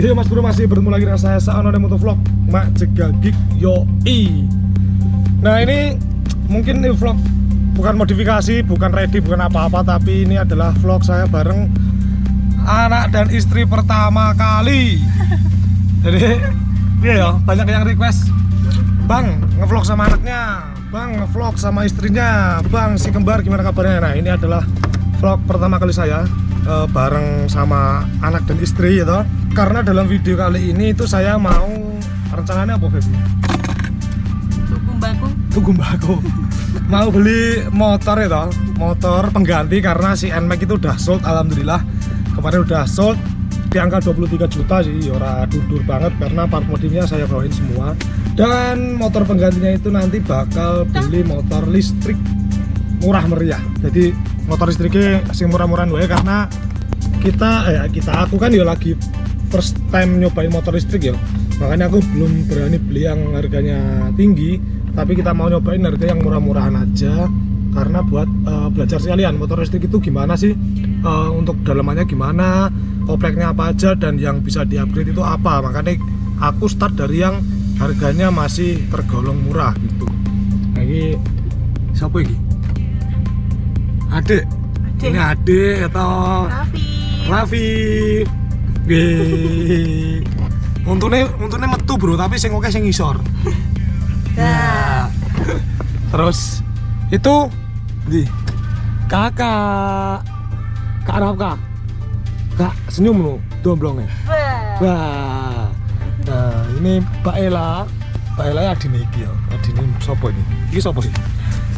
Iya Mas Bro, masih bertemu lagi dengan saya Saono Motovlog Mak Jegagik Yoi. Nah ini mungkin ini vlog bukan modifikasi, bukan ready, bukan apa-apa, tapi ini adalah vlog saya bareng anak dan istri pertama kali. Jadi iya ya, banyak yang request, Bang ngevlog sama anaknya, Bang ngevlog sama istrinya, Bang si kembar gimana kabarnya. Nah ini adalah vlog pertama kali saya bareng sama anak dan istri ya toh. Karena dalam video kali ini itu saya mau rencananya apa Feby? Tugu mbako. Mau beli motor ya toh, motor pengganti karena si NMAX itu udah sold alhamdulillah. Kemarin udah sold di angka 23 juta sih, ora dudur banget karena part modifnya saya bawain semua. Dan motor penggantinya itu nanti bakal beli motor listrik murah meriah. Jadi motor listriknya sing murah-murahan wae karena aku kan ya lagi first time nyobain motor listrik ya. Makanya aku belum berani beli yang harganya tinggi, tapi kita mau nyobain harga yang murah-murahan aja karena buat belajar sekalian motor listrik itu gimana sih, untuk dalamannya gimana, opleknya apa aja, dan yang bisa di-upgrade itu apa. Makanya aku start dari yang harganya masih tergolong murah gitu. Ini siapa ini? Adek. Ini adek atau Raffi. Untungnya metu bro, tapi sing oke sing ngisor. Nah. Terus itu di kakak Rafka. Kak senyum lu, domblongnya. Wah. Nah, ini Mbak Ella. Mbak Ella ya adine iki ya. Adine sapa ini? Iki sapa sih?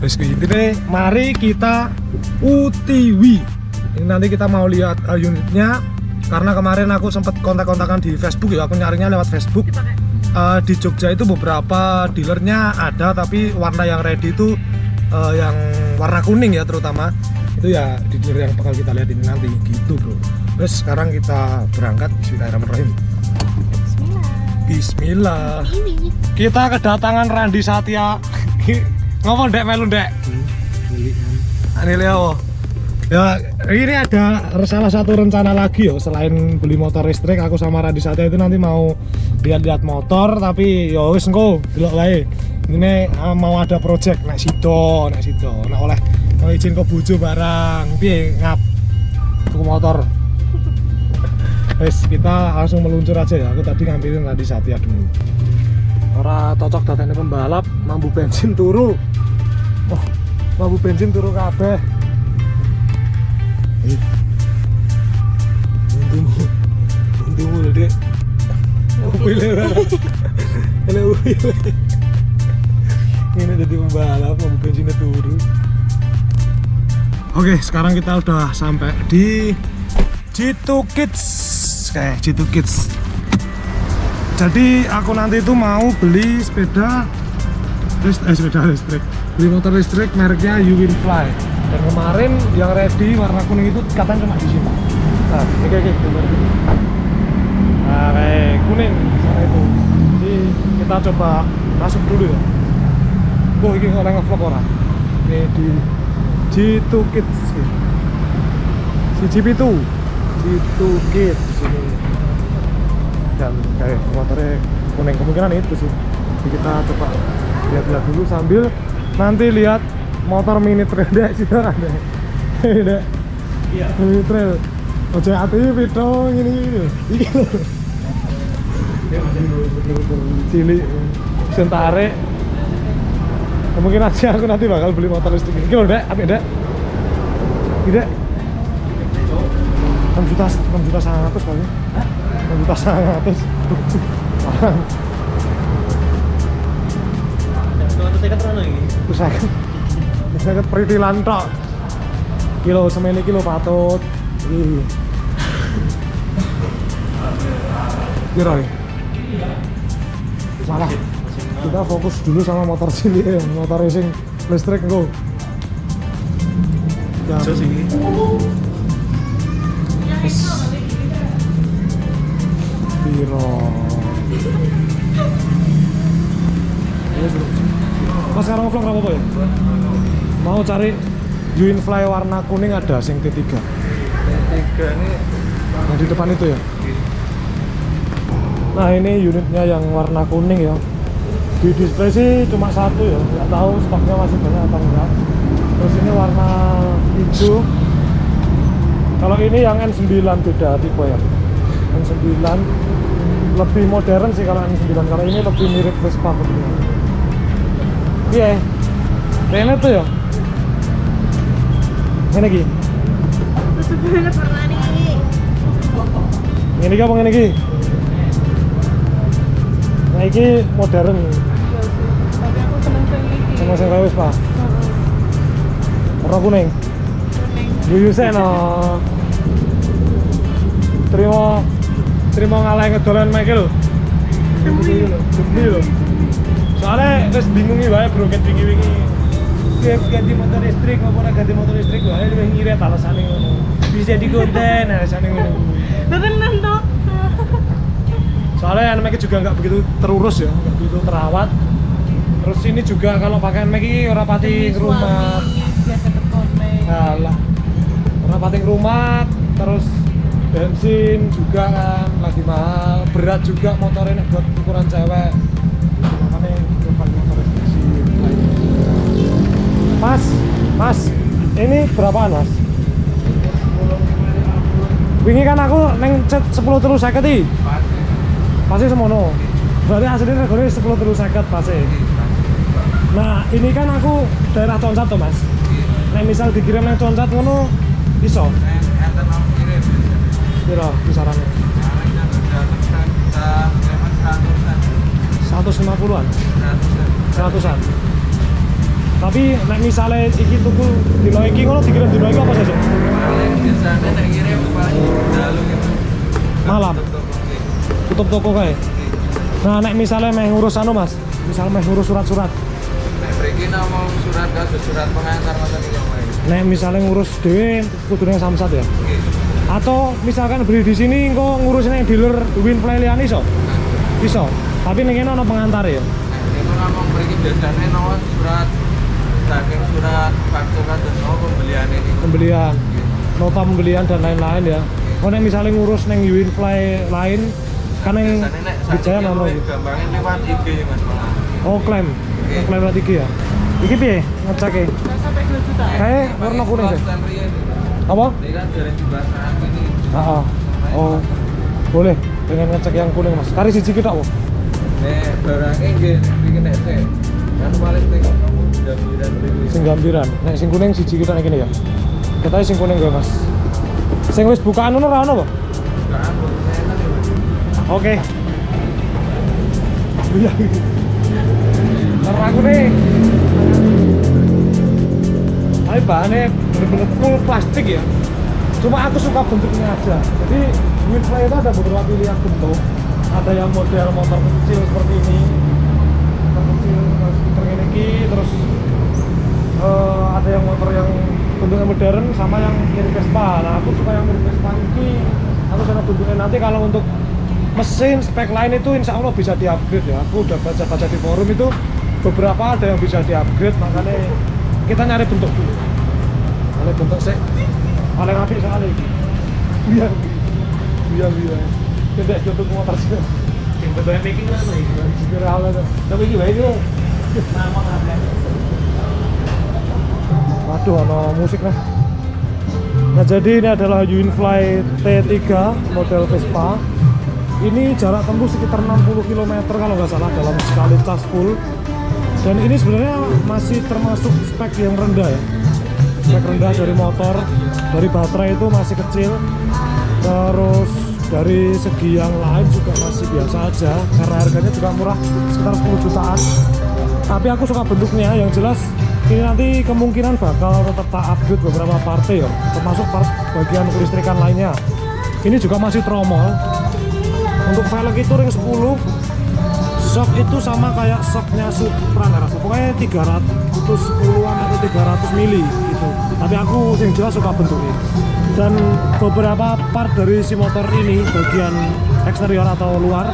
Terus intine mari kita UTW. Ini nanti kita mau lihat unitnya. Karena kemarin aku sempat kontak-kontakan di Facebook ya, aku nyarinya lewat Facebook. Di Jogja itu beberapa dealernya ada, tapi warna yang ready itu yang warna kuning ya terutama. Itu ya di dealer yang bakal kita lihat ini nanti gitu bro. Terus sekarang kita berangkat. Bismillahirrahmanirrahim. Bismillah. Kita kedatangan Randi Satya. Ngomong dek melu dek. Ini Leo. Ya ini ada salah satu rencana lagi ya, selain beli motor listrik, aku sama Randi Satya itu nanti mau lihat-lihat motor, tapi ya wis engko delok wae. Ini mau ada project nek sido nek oleh izin ke bojo barang piye ngap tuku motor. Wes kita langsung meluncur aja ya. Aku tadi ngambilin Randi Satya dulu. Ora cocok datane pembalap, mambu bensin turu. Oh, mambu bensin turu kabeh. Untukmu loh dek. Ini jadi pembalap, mau bensinnya turun. Oke, sekarang kita udah sampai di G2 Kids. G2 Kids. Jadi aku nanti itu mau beli sepeda listrik. Beli motor listrik mereknya Uwinfly. Dan kemarin yang ready warna kuning itu katanya cuma di sini. Nah, ini kayak gambar gitu. Nah, kayak kuning sana itu. Jadi kita coba masuk dulu ya. Oh, ini orang nge-vlog orang. Ini di G2 Kids. Si GP2. G2 Kids di sini. Dan kayak motornya kuning, kemungkinan itu sih. Jadi kita coba lihat-lihat dulu sambil nanti lihat motor mini trail dek situ kan dek. Dek. Iya. Mini trail. Ojo ati video ini. Iki lho. Cilik sentare. Kemungkinan sih aku nanti bakal beli motor listrik. Iki lho dek, apik dek. Iki dek. 6 juta 100 paling. Hah? 6 juta 100. Saya kan ini. Terus saya ke peritilan tok. Kilo semene kilo patut. Kira ya? Salah. Kita fokus dulu sama motor sini ya, motor racing listrik go. Jauh sini. Piro. Mas sekarang vlog apa ya? Mau cari Uwinfly warna kuning ada sing T3. T3 ini yang di depan itu ya? Nah ini unitnya yang warna kuning ya. Di display sih cuma satu ya, nggak tahu stoknya masih banyak atau enggak. Terus ini warna hijau. Kalau ini yang N9 beda tipe ya. N9 lebih modern sih kalau N9, kalau ini lebih mirip Vespa bentuknya. Iya, kayaknya tuh ya. Ini lagi. Lucu banget warna ini. Ini apa ini lagi? Nah ini modern. Tapi aku seneng sing iki. Seneng sing kaya Vespa. Warna kuning. Kuning. Yuyusen no. Terima ngalah ngedolan make lho. Demi lho. Soalnya wis bingung iki wae bro, ket wingi-wingi. Ganti motor listrik apa ora ganti motor listrik wae luwih ngirit alasane ngono. Bisa digonten alasane ngono. Tenan toh. Soalnya NMAX juga nggak begitu terurus ya, nggak begitu terawat. Terus ini juga kalau pakai NMAX ini ora pati rumah. Biasa terkonek. Alah. Ora pati rumah, terus bensin juga kan lagi mahal, berat juga motornya buat ukuran cewek. Makanya pakai motor listrik. Mas, ini berapaan mas? Wingi kan aku neng cet 10 terus seket iki. Pasti semono. Berarti aslinya regane 10 terus seket pasti. Nah, ini kan aku daerah Concat tuh, Mas. Nek misal dikirim nang Concat ngono iso. Enten mau kirim. Piro kisarannya? 150-an. 100-an. Tapi nek misale iki tuku dino iki ngono dikirim dino iki apa sesuk? Biasanya nek kirim paling dalu gitu. Malam. Tutup toko kae. Nah, nek misale meh ngurus anu, Mas. Misal meh ngurus surat-surat. Nek mriki mau surat kasus surat pengantar ngoten iki wae. Nek misale ngurus dhewe kudune samsat ya. Nggih. Atau misalkan beli di sini kok ngurusin yang dealer Winfly liane iso? Iso. Tapi ning kene ana pengantar ya. Ini ngomong mriki biasanya no surat saking surat faktur kados no pembelian ini. Pembelian, nota pembelian dan lain-lain ya. Oh nek misalnya ngurus neng Winfly lain kan yang Wijaya nono gitu. Gampangin lewat IG ya Mas. Oh klaim, klaim lewat IG ya. Iki piye ngeceke? Nggak sampai 2 juta ya? Kayak warna kuning sih. Apa? Ini kan jalan di saat ini. Oh, boleh. Pengen ngecek yang kuning mas. Kari siji kita kok. Nek barangnya nggih bikin nek sik. Kan paling tek gambiran mriki. Sing gambiran. Nek sing kuning siji kita nek kene ya. Kita sing kuning gue mas. Sing wis bukaan ngono ora ono apa? Bukaan enak ya Mas. Oke. Iya. Karena aku nih. Tapi bahannya bener-bener full plastik ya. Cuma aku suka bentuknya aja. Jadi Winfly itu ada beberapa pilihan bentuk. Ada yang model motor kecil seperti ini, motor kecil seperti ini, terus ada yang motor yang bentuknya modern sama yang mirip Vespa. Nah aku suka yang mirip Vespa ini. Aku suka bentuknya nanti kalau untuk mesin spek lain itu insya Allah bisa di-upgrade ya. Aku udah baca-baca di forum itu beberapa ada yang bisa di-upgrade, makanya kita nyari bentuk dulu. Nyari bentuk sih paling apik sekali. Iya. Tidak jatuh ke motor sih. Yang bentuknya making mana ini? Spiral itu. Tapi ini baik itu. Waduh, ada musik nih. Nah jadi ini adalah Winfly T3 model Vespa. Ini jarak tempuh sekitar 60 km kalau nggak salah dalam sekali cas full. Dan ini sebenarnya masih termasuk spek yang rendah ya. Spek rendah dari motor, dari baterai itu masih kecil. Terus dari segi yang lain juga masih biasa aja karena harganya juga murah, sekitar 10 jutaan. Tapi aku suka bentuknya, yang jelas ini nanti kemungkinan bakal tetap tak upgrade beberapa partai ya, termasuk part bagian kelistrikan lainnya. Ini juga masih tromol. Untuk velg itu ring 10, shock itu sama kayak shocknya Supra nggak rasa, pokoknya 310-an atau 300 mili gitu. Tapi aku yang jelas suka bentuknya. Dan beberapa part dari si motor ini, bagian eksterior atau luar,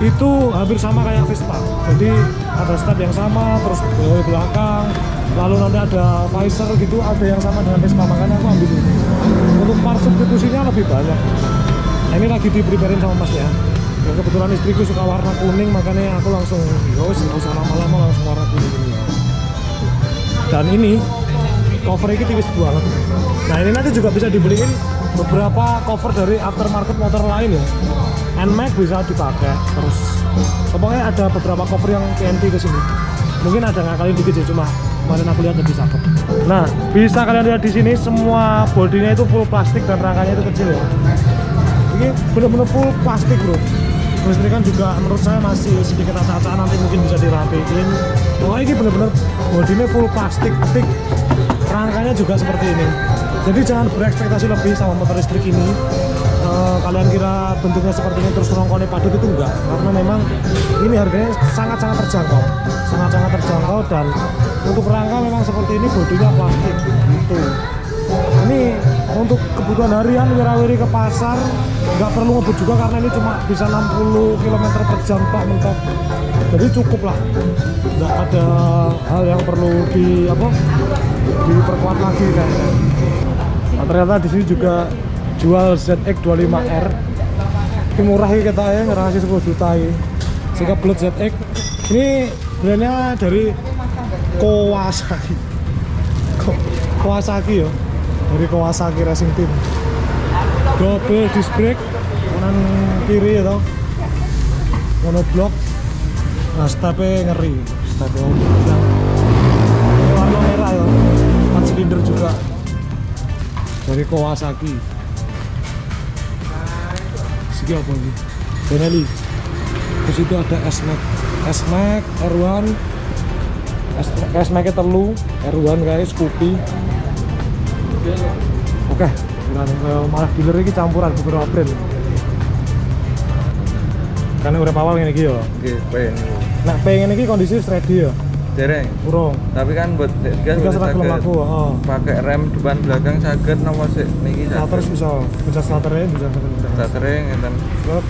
itu hampir sama kayak Vespa. Jadi ada step yang sama, terus di belakang, lalu nanti ada visor gitu, ada yang sama dengan Vespa, makanya aku ambil ini. Untuk part substitusinya lebih banyak. Nah, ini lagi di preparein sama masnya. Dan kebetulan istriku suka warna kuning, makanya aku langsung ya wis nggak usah lama-lama langsung warna kuning ini. Dan ini cover ini tipis banget. Nah ini nanti juga bisa dibeliin beberapa cover dari aftermarket motor lain ya. NMAX bisa dipakai. Terus pokoknya ada beberapa cover yang TNT ke sini. Mungkin ada ngakali dikit sih, cuma kemarin aku lihat lebih cakep. Nah bisa kalian lihat di sini semua bodinya itu full plastik dan rangkanya itu kecil ya. Ini bener-bener full plastik bro. Terus ini kan juga menurut saya masih sedikit acak-acakan, nanti mungkin bisa dirapiin. Pokoknya ini bener-bener bodinya full plastik, thick. Rangkanya juga seperti ini. Jadi jangan berekspektasi lebih sama motor listrik ini. Kalian kira bentuknya seperti ini terus rongkonnya padat, itu enggak, karena memang ini harganya sangat-sangat terjangkau, dan untuk rangka memang seperti ini, bodinya plastik gitu. Ini untuk kebutuhan harian wirawiri ke pasar nggak perlu ngebut juga, karena ini cuma bisa 60 km per jam pak mentok, jadi cukup lah, nggak ada hal yang perlu diperkuat lagi kayaknya. Nah, ternyata di sini juga jual ZX25R. Ini murah ya kita ya, ngerasih 10 juta ya. Sehingga Blood ZX ini brandnya dari Kawasaki. Kawasaki ya, dari Kawasaki Racing Team. Double disc brake kanan kiri ya toh, monoblok. Nah stepnya ngeri, stepnya ini warna merah ya, 4 silinder juga dari Kawasaki. Siki apa ini? Benelli. Terus itu ada S-Max, R1, S-Max-nya telu, R1 guys, Scoopy. Oke, malah dealer ini campuran beberapa brand. Karena udah awal ini ya. Nggih, pengen. Nah, pengen ini kondisi ready ya. Dereng. Urung. Tapi kan buat gas Setelah gelem aku, heeh. pakai rem depan belakang saged napa sik niki Starter bisa starternya bisa startering ngeten. Terus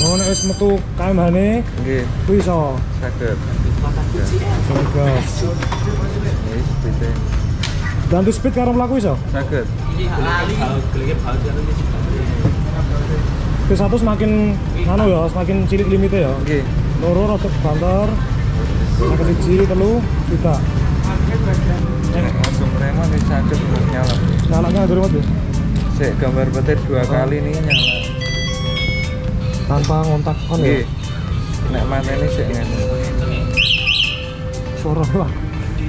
mau nek wis metu KMH-ne Nggih, kuwi iso. saged. Gas. Wis pite. Ganti speed karo mlaku iso. Saged. P1 semakin anu ya, semakin cilik limitnya ya. Nggih. Loro rada banter. Sakit siji telu juta. Nek langsung remon wis saged nyala. Nyalanya dari mana? Sik gambar petir 2 kali nih nyala. Tanpa ngontak on ya. Nggih. Nek mateni sik ngene. Suara lah.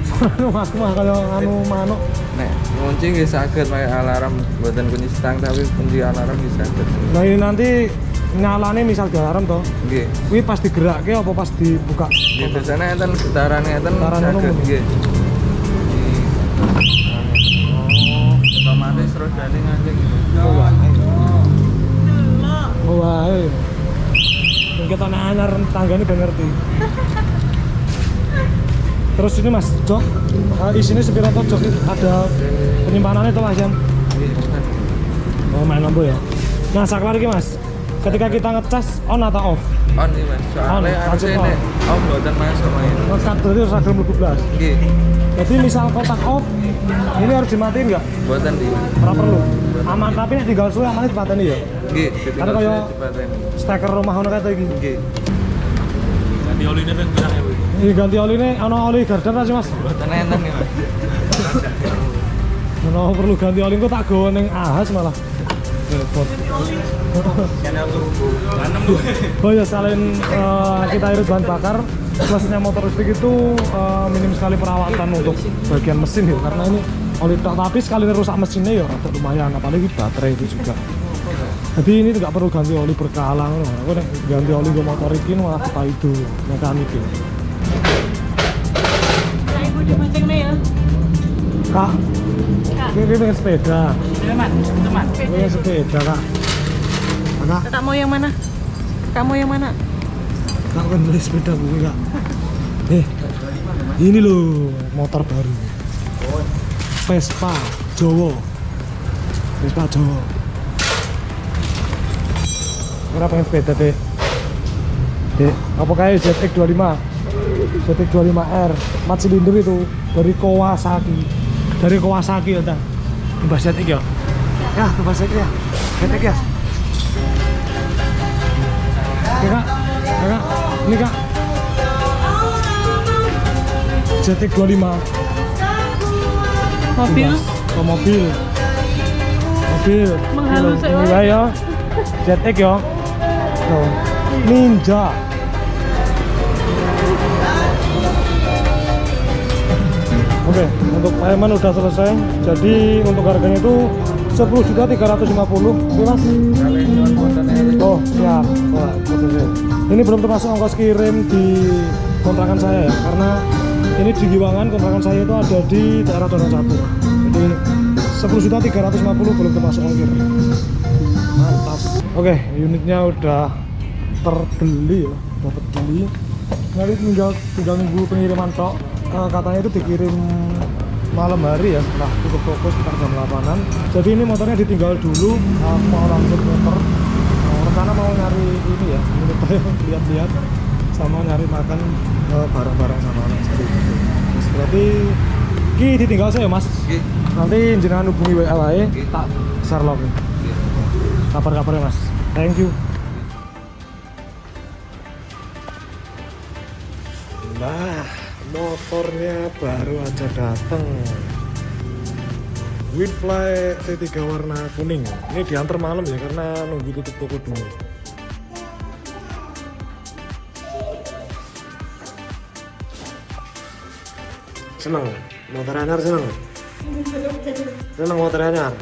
Suara mas mah kayak anu manuk. Nek ngunci nggih saged pakai alarm, mboten kunci stang tapi kunci alarm nggih saged. Nah ini nanti nyalane misal di alarm toh. Nggih. Kuwi pas digerakke apa pas dibuka? Nggih, biasanya enten getaran ngeten Getaran saged umum. nggih. Otomatis rodane ngajeng gitu. Oh wae. Yang kita anyar tanggane ben ngerti. Terus ini Mas, jok, isinya sepira toh jok, ada penyimpanannya tuh Mas Yan. Nggih, ngoten. Oh main lampu ya. Nah saklar iki Mas, ketika kita ngecas on atau off? On nih Mas. Soalnya langsung harusnya on. nek om mboten masuk main. Ngekat berarti harus agak mlebu blas. Nggih. Jadi misal kotak off, ini harus dimatiin nggak? Mboten di. Ora perlu. Aman, tapi nek tinggal suwe amannya dipateni ya. Nggih, Karena kaya dipateni. steker rumah ono kata iki. Nggih. Ganti oli ini kan bilang ya, Bu. Ini ganti oli ini, ono oli gardan aja Mas. Mboten enten nih Mas. Ono perlu ganti oli kok tak gawe ning ahas malah. Repot. Kan aku tanam tuh. Oh ya selain kita irit bahan bakar, plusnya motor listrik itu minim sekali perawatan untuk bagian mesin ya, karena ini oli tok, tapi sekali rusak mesinnya ya rada lumayan, apalagi baterai itu juga. Jadi ini tidak perlu ganti oli berkala, aku nek ganti oli gue motor ini malah kita itu mekanik ya. Nah, ibu dimancing nih ya. Kak, ini pengen sepeda, Teman, teman. pengen sepeda kak. Kak, Kakak mau yang mana? Kamu yang mana? kak kan beli sepeda gue kak. Ini loh motor baru. Vespa Jawa. Vespa Jawa. Kenapa pengen sepeda deh? Apa kayak ZX25? ZX25R 4 silinder itu dari Kawasaki. Dari Kawasaki ya, Mbak ZX ya? Ya, Mbak ZX ya. ZX ya. Kak, ini Kak. Zetik 25. Mobil. Oh, mobil. Menghalus Ini lah ya. ZX ya. Tuh. Ninja. Oke, untuk payment udah selesai. Jadi untuk harganya itu 10.350.000. Oke Mas. Oh siap. Wah, ini belum termasuk ongkos kirim di kontrakan saya ya, karena ini di Giwangan, kontrakan saya itu ada di daerah Condong Catur. Jadi 10.350.000 belum termasuk ongkir. Mantap. Oke, unitnya udah terbeli ya, udah terbeli. Nanti tinggal nunggu pengiriman tok. Katanya itu dikirim malam hari ya, setelah tutup toko sekitar jam 8-an. Jadi ini motornya ditinggal dulu, mau langsung muter. Rencana mau nyari ini ya, lihat-lihat sama nyari makan bareng-bareng sama anak saya. Terus berarti ki ditinggal saya Mas. Nanti jenengan hubungi WA wae, tak Sherlock. Kabar-kabarnya Mas. Thank you. Nah, motornya baru aja datang. Winfly T3 warna kuning. Ini diantar malam ya karena nunggu tutup toko dulu. Seneng motor anyar, seneng motor anyar.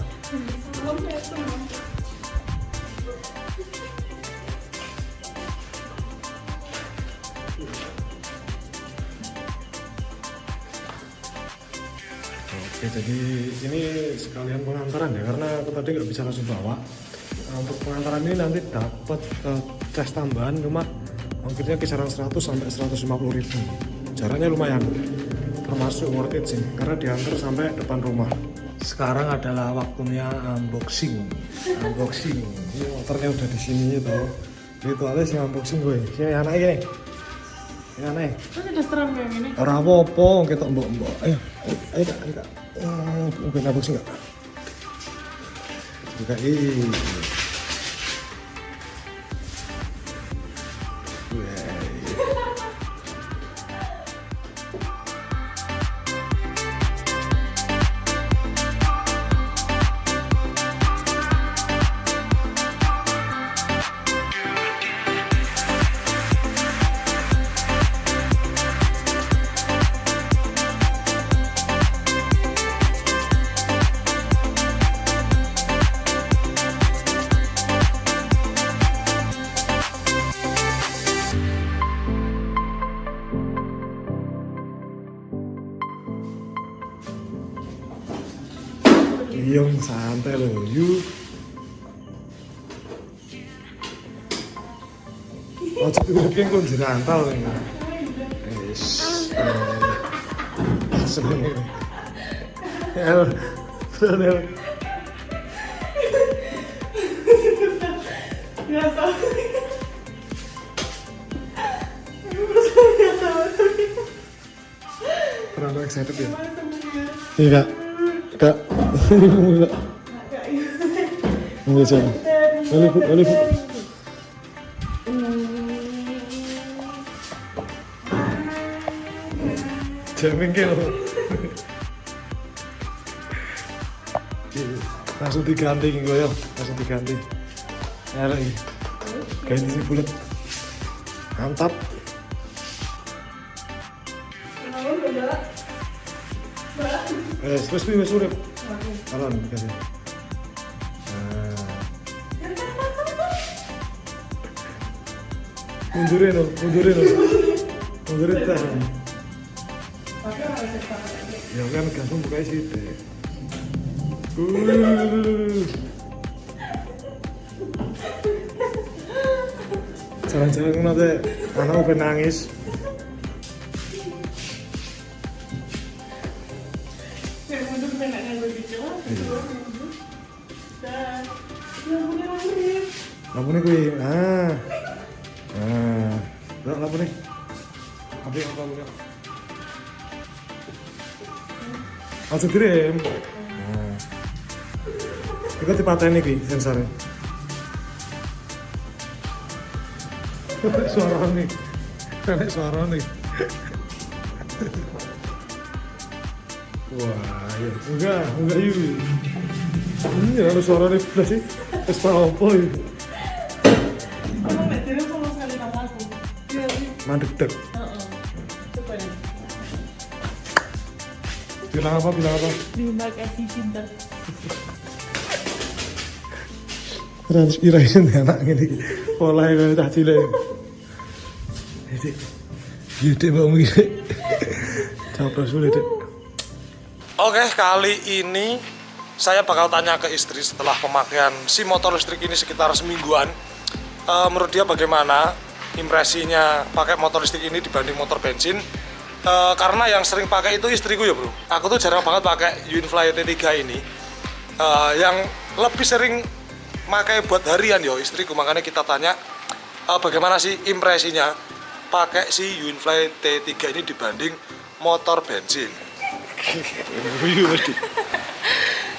Oke, jadi ini sekalian pengantaran ya, karena aku tadi nggak bisa langsung bawa. Nah, untuk pengantaran ini nanti dapat cash tambahan, cuma ongkirnya kisaran 100 sampai 150.000. Jaraknya lumayan, termasuk worth it sih, karena diantar sampai depan rumah. Sekarang adalah waktunya unboxing. Ini motornya udah di sini gitu. Itu aja sih unboxing gue. Sini anak gini. Ini aneh. Kan ada seram kayak gini. Ora apa-apa, kita mbok-mbok. Ayo Kak. Bukan unboxing enggak? Buka ini. Yung santai loh, yuk. Ojo bikin kun jerantal ini. Seneng ini. Biasa. Terlalu excited ya? Iya Kak. Enggak. Enggak sih. Boleh Bu. Jangan kelo. Langsung diganti gue ya, langsung diganti. Ya lagi. Ganti sih bulat. Mantap. Terus wis urip. Alon kasih. Mundurin tahan. Ya kan langsung buka situ. Jangan-jangan nanti anak udah nangis. Lampunya gue, lampunya, apa yang lampunya? Langsung kirim. Kita dipaten nih sensornya. Suara nih. Enak suara nih. Wah, ya. Enggak yuk. Ini ada suara nih plus sih. Es apa ini? Aku nggak dengar sama sekali kata aku. Iya sih. Mandek dek. Coba ya. Bilang apa? Terima kasih cinta. Transpiration anak ini. Polanya cah cilik. Ini. Gede banget gede. Capres sulit. Oke, kali ini saya bakal tanya ke istri setelah pemakaian si motor listrik ini sekitar semingguan. Menurut dia bagaimana impresinya pakai motor listrik ini dibanding motor bensin? Karena yang sering pakai itu istriku ya bro. Aku tuh jarang banget pakai Unifly T3 ini. Yang lebih sering pakai buat harian yo istriku. Makanya kita tanya bagaimana sih impresinya pakai si Unifly T3 ini dibanding motor bensin.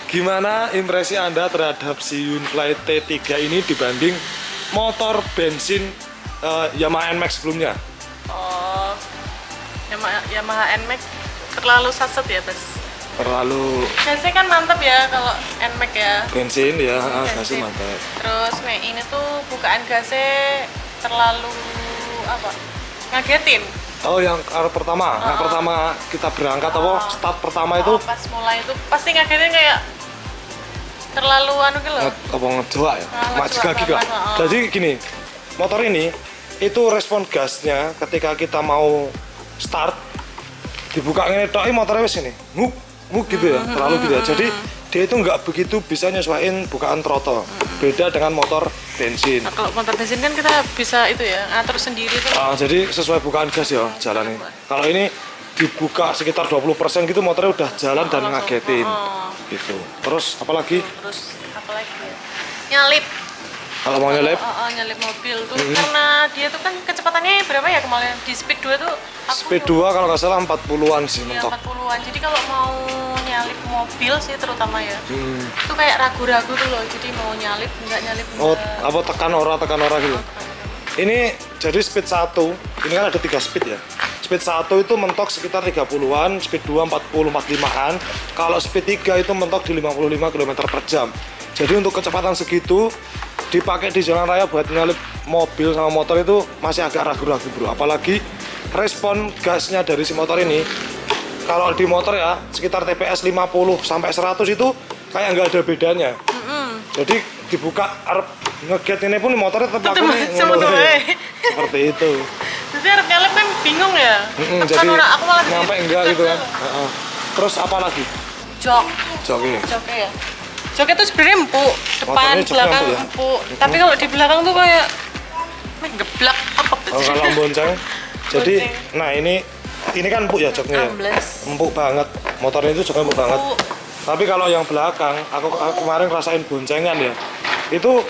Gimana impresi Anda terhadap si Unifly T3 ini dibanding motor bensin Yamaha NMAX sebelumnya? Oh, Yamaha NMAX terlalu saset ya, Bes? Terlalu Gasnya kan mantap ya kalau NMAX ya. bensin ya, Bensin. gasnya mantap. Terus ini tuh bukaan gasnya terlalu apa? Ngagetin. Oh yang pertama, yang pertama kita berangkat apa start pertama itu Pas mulai itu pasti ngagetin kayak terlalu anu gitu loh. apa ngejawab ya, maju ngejawab kaki kok. banget, Jadi gini, motor ini itu respon gasnya ketika kita mau start dibuka ini tok motornya wis ini nguk gitu ya, terlalu gitu ya. Jadi dia itu nggak begitu bisa nyesuaiin bukaan throttle. Beda dengan motor bensin. Nah, kalau motor bensin kan kita bisa itu ya ngatur sendiri tuh. Jadi sesuai bukaan gas ya jalan ini. Kalau ini dibuka sekitar 20% gitu motornya udah jalan dan ngagetin gitu. Terus apalagi? Terus apalagi ya? Nyalip. Kalau mau nyelip Nyalip mobil tuh karena dia tuh kan kecepatannya berapa ya kemarin di speed 2 tuh aku speed 2 kalau nggak salah 40-an sih ya, mentok. 40-an. Jadi kalau mau nyalip mobil sih terutama ya. Itu kayak ragu-ragu tuh loh. Jadi mau nyalip enggak. Oh, apa tekan ora gitu. Ini jadi speed 1, ini kan ada 3 speed ya. Speed 1 itu mentok sekitar 30-an, speed 2 40 45-an. Kalau speed 3 itu mentok di 55 km per jam. Jadi untuk kecepatan segitu dipakai di jalan raya buat nyalip mobil sama motor itu masih agak ragu-ragu bro. Apalagi respon gasnya dari si motor ini. Kalau di motor ya sekitar TPS 50 sampai 100 itu kayak nggak ada bedanya. Jadi dibuka ngeget ini pun motornya tetap laku nih seperti itu. Jadi harus nyalip kan bingung ya. Jadi aku malah nyampe enggak gitu kan. Terus apa lagi? Joknya. Joknya ya. Joknya tuh sebenarnya empuk, depan, Motornya joknya belakang empuk ya? empuk. Tapi kalau di belakang tuh kayak geblak apa tuh? Kalau bonceng. Jadi Bonceng. nah ini kan empuk ya joknya ya. Ambles. Empuk banget. Motornya itu joknya empuk banget. Empuk. Tapi kalau yang belakang, aku kemarin rasain boncengan ya. Itu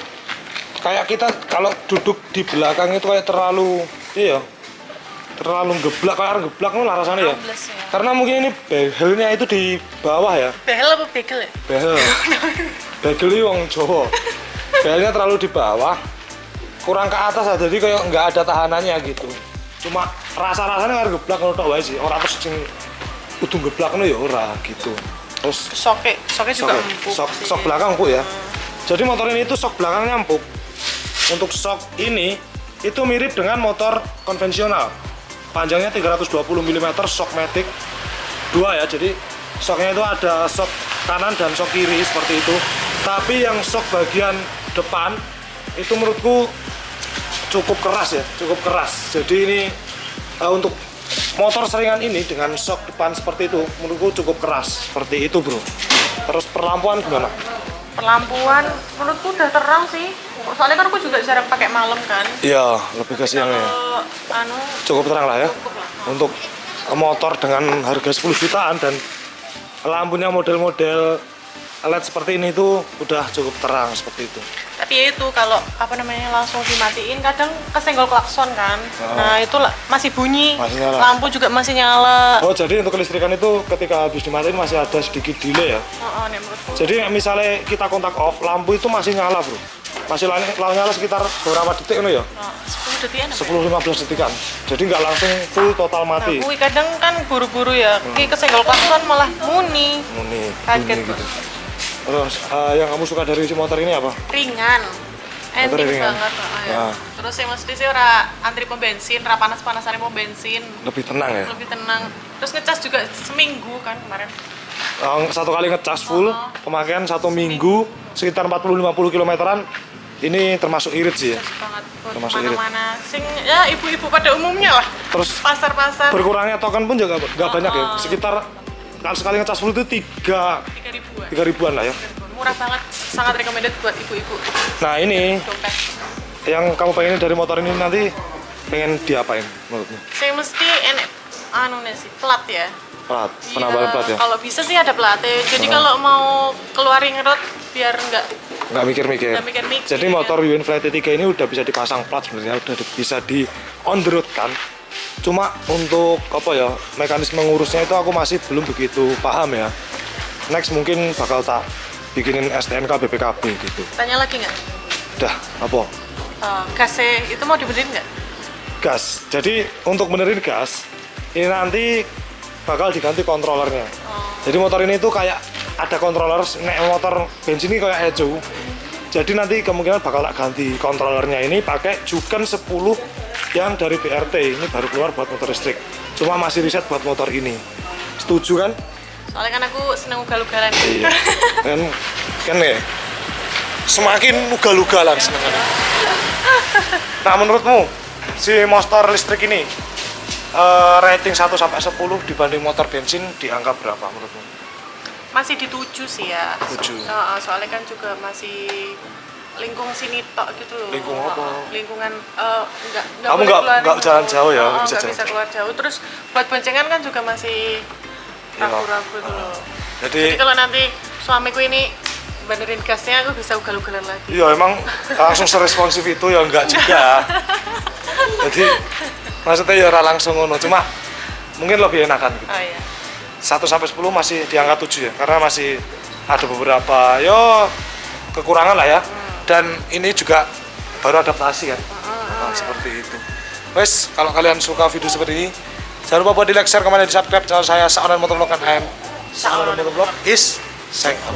kayak kita kalau duduk di belakang itu kayak terlalu terlalu geblak, kayak geblak lah rasanya ya. Ambles ya. Karena mungkin ini behelnya itu di bawah ya. Behel apa begel ya? Behel. Begel ini wong Jawa. Behelnya terlalu di bawah. Kurang ke atas aja, jadi kayak nggak ada tahanannya gitu. Cuma rasa-rasanya kayak geblak ngono tok wae sih. Ora terus sing kudu geblakno ya ora gitu. Terus Soknya juga empuk. sok belakang empuk ya. Jadi motor ini itu sok belakangnya empuk. Untuk sok ini itu mirip dengan motor konvensional. Panjangnya 320 mm sok matic 2 ya. Jadi soknya itu ada sok kanan dan sok kiri seperti itu. Tapi yang sok bagian depan itu menurutku cukup keras ya, cukup keras. Jadi ini untuk motor seringan ini dengan sok depan seperti itu menurutku cukup keras seperti itu bro. Terus perlampuan gimana? Perlampuan menurutku udah terang sih. Soalnya kan aku juga jarang pakai malam kan. Iya, lebih ke siang ya. Cukup terang lah ya. Untuk motor dengan harga 10 jutaan dan lampunya model-model LED seperti ini tuh udah cukup terang seperti itu. Tapi ya itu kalau langsung dimatiin kadang kesenggol klakson kan. Nah itu masih bunyi. Masih nyala. Lampu juga masih nyala. Oh jadi untuk kelistrikan itu ketika habis dimatiin masih ada sedikit delay ya. Nih menurutku. Jadi misalnya kita kontak off, lampu itu masih nyala bro. Masih nyala sekitar beberapa detik itu ya. 10 detikan apa? 10-15 detikan. Jadi nggak langsung full total Nah, mati. kui kadang kan buru-buru ya. Ki kesenggol klakson malah muni. Ini Kaget bunyi gua. gitu. Terus yang kamu suka dari si motor ini apa? Ringan. Enteng ringan. banget, ya. Nah. Terus yang mesti sih ora antri pom bensin, ora panas-panasan pom bensin. Lebih tenang ya. Lebih tenang. Terus ngecas juga seminggu kan kemarin. Satu kali ngecas full, pemakaian 1 minggu sekitar 40-50 kilometeran. Ini termasuk irit sih ya. Gas banget buat Termasuk irit. mana-mana. Sing ya ibu-ibu pada umumnya lah. Terus Pasar-pasar berkurangnya token pun juga nggak banyak ya. Sekitar kalau sekali ngecas full itu 3.000-an. 3.000-an lah ya. Murah banget, sangat recommended buat ibu-ibu. Nah ini Dompet. yang kamu pengen dari motor ini nanti pengen diapain menurutmu? Saya mesti enek sih plat ya. Plat, penambahan plat ya? Kalau bisa sih ada platnya. Jadi kalau mau keluarin road biar Nggak mikir-mikir. Nggak mikir-mikir, Jadi ya. motor Yuin Fly T3 ini udah bisa dipasang plat sebenarnya, udah bisa di on the road kan. Cuma untuk apa ya, mekanisme ngurusnya itu aku masih belum begitu paham ya. Next mungkin bakal tak bikinin STNK BPKB gitu. tanya lagi nggak? Udah, apa? Gasnya itu mau dibenerin nggak? Gas. Jadi untuk benerin gas, ini nanti bakal diganti kontrolernya. Jadi motor ini tuh kayak ada controller, nek motor bensin ini kayak Ejo. Jadi nanti kemungkinan bakal tak ganti kontrolernya ini pakai Juken 10 yang dari BRT. Ini baru keluar buat motor listrik. Cuma masih riset buat motor ini. Setuju kan? Soalnya kan aku seneng ugal-ugalan. Iya. kan ya. Semakin ugal-ugalan senengannya. Nah, menurutmu si motor listrik ini rating 1 sampai 10 dibanding motor bensin di angka berapa menurutmu? Masih di 7 sih ya. 7. Soalnya kan juga masih lingkung sini tok gitu loh. Lingkung apa? Lingkungan enggak Kamu boleh nggak keluar jalan lingkungan. jauh ya, Nggak bisa jalan bisa keluar jauh. Terus buat boncengan kan juga masih ragu-ragu gitu loh. Jadi Jadi kalau nanti suamiku ini benerin gasnya, aku bisa ugal-ugalan lagi. iya emang langsung seresponsif itu ya enggak juga. Jadi maksudnya ya ora langsung ngono, cuma mungkin lebih enakan gitu. Oh iya. 1 sampai 10 masih di angka 7 ya, karena masih ada beberapa yo kekurangan lah ya. Dan ini juga baru adaptasi kan. Nah, seperti itu. Wes, kalau kalian suka video seperti ini, jangan lupa buat di like, share, komen, dan di subscribe channel saya Saonan Motovlog kan. Saonan Motovlog is sign out.